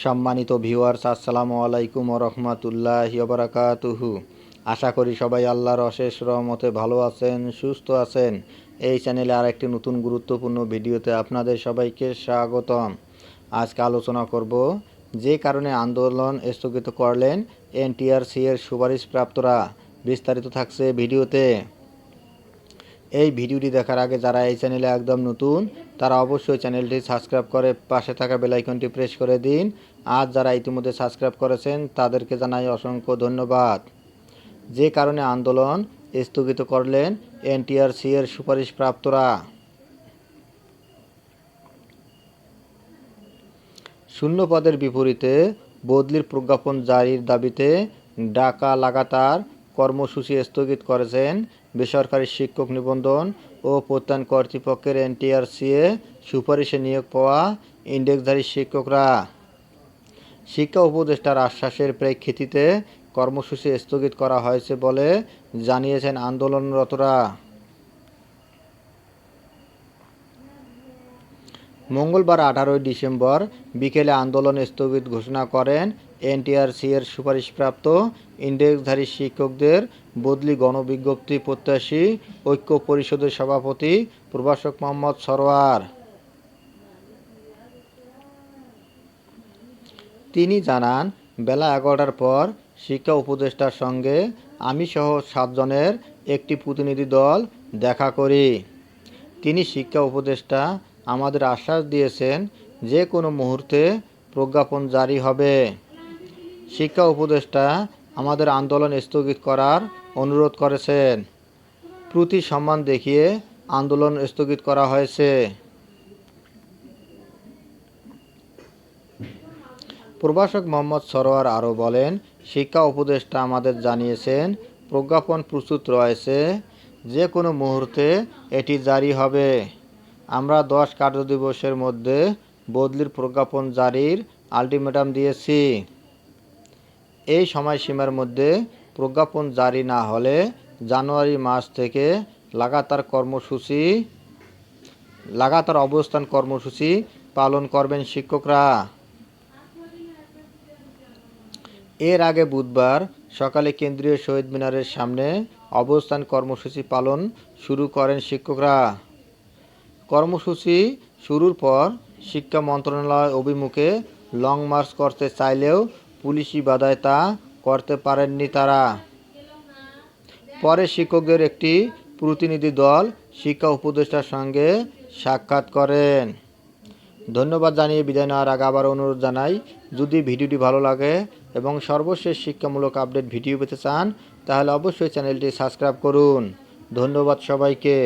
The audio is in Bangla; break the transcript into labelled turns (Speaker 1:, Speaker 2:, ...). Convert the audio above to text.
Speaker 1: সম্মানিত ভিউয়ার্স, আসসালামু আলাইকুম ওয়া রাহমাতুল্লাহি ওয়া বারাকাতুহু। আশা করি সবাই আল্লাহর অশেষ রহমতে ভালো আছেন, সুস্থ আছেন। এই চ্যানেলে আরেকটি নতুন গুরুত্বপূর্ণ ভিডিওতে আপনাদের সবাইকে স্বাগতম। আজকে আলোচনা করব যে কারণে আন্দোলন স্থগিত করলেন এনটিআরসি এর সুপারিশপ্রাপ্তরা। বিস্তারিত থাকছে ভিডিওতে। এই ভিডিওটি দেখার আগে যারা এই চ্যানেলে একদম নতুন তারা অবশ্যই চ্যানেলটি সাবস্ক্রাইব করে পাশে থাকা বেল আইকনটি প্রেস করে দিন। আর যারা ইতিমধ্যে সাবস্ক্রাইব করেছেন তাদেরকে জানাই অসংখ্য ধন্যবাদ। যে কারণে আন্দোলন স্থগিত করলেন এনটিআরসি এর সুপারিশপ্রাপ্তরা। শূন্য পদের বিপরীতে বদলির প্রজ্ঞাপন জারির দাবিতে ডাকা লাগাতার কর্মসূচি স্থগিত করেছেন বেসরকারি শিক্ষক নিবন্ধন ও প্রত্যয়ন কর্তৃপক্ষের এনটিআরসি এ সুপারিশে নিয়োগ পাওয়া ইন্ডেক্সধারী শিক্ষকরা। শিক্ষা উপদেষ্টার আশ্বাসের প্রেক্ষিতে কর্মসূচি স্থগিত করা হয়েছে বলে জানিয়েছেন আন্দোলনরতরা। মঙ্গলবার 18 ডিসেম্বর বিকেলে আন্দোলন স্থগিত ঘোষণা করেন এনটিআরসি এর সুপারিশপ্রাপ্ত ইন্ডেক্সধারী শিক্ষকদের বদলি গণবিজ্ঞপ্তি প্রত্যাশী ঐক্য পরিষদের সভাপতি প্রভাষক মোহাম্মদ সরোয়ার। তিনি জানান, বেলা 11টার পর শিক্ষা উপদেষ্টার সঙ্গে আমি সহ 7 জনের একটি প্রতিনিধি দল দেখা করি। তিনি শিক্ষা উপদেষ্টা আমাদের আশ্বাস দিয়েছেন যে কোনো মুহূর্তে প্রজ্ঞাপন জারি হবে। শিক্ষা উপদেষ্টা আমাদের আন্দোলন স্থগিত করার অনুরোধ করেছেন। প্রতি সম্মান দেখিয়ে আন্দোলন স্থগিত করা হয়েছে। প্রভাষক মোহাম্মদ সরোয়ার আরও বলেন, শিক্ষা উপদেষ্টা আমাদের জানিয়েছেন প্রজ্ঞাপন প্রস্তুত রয়েছে, যে কোনো মুহূর্তে এটি জারি হবে। আমরা 10 কার্যদিবসের মধ্যে বদলির প্রজ্ঞাপন জারির আলটিমেটাম দিয়েছি। এই সময়সীমার মধ্যে প্রজ্ঞাপন জারি না হলে জানুয়ারি মাস থেকে লাগাতার অবস্থান কর্মসূচি পালন করবেন শিক্ষকরা। এর আগে বুধবার সকালে কেন্দ্রীয় শহীদ মিনারের সামনে অবস্থান কর্মসূচি পালন শুরু করেন শিক্ষকরা। কর্মসূচি শুরুর পর শিক্ষা মন্ত্রণালয় অভিমুখে লং মার্চ করতে চাইলেও পুলিশি বাধায় তা করতে পারেননি তারা। পরে শিক্ষকদের একটি প্রতিনিধি দল শিক্ষা উপদেষ্টার সঙ্গে সাক্ষাৎ করেন। ধন্যবাদ জানিয়ে বিদায় নেওয়ার আগে আবার অনুরোধ জানাই, যদি ভিডিওটি ভালো লাগে এবং সর্বশেষ শিক্ষামূলক আপডেট ভিডিও পেতে চান তাহলে অবশ্যই চ্যানেলটি সাবস্ক্রাইব করুন। ধন্যবাদ সবাইকে।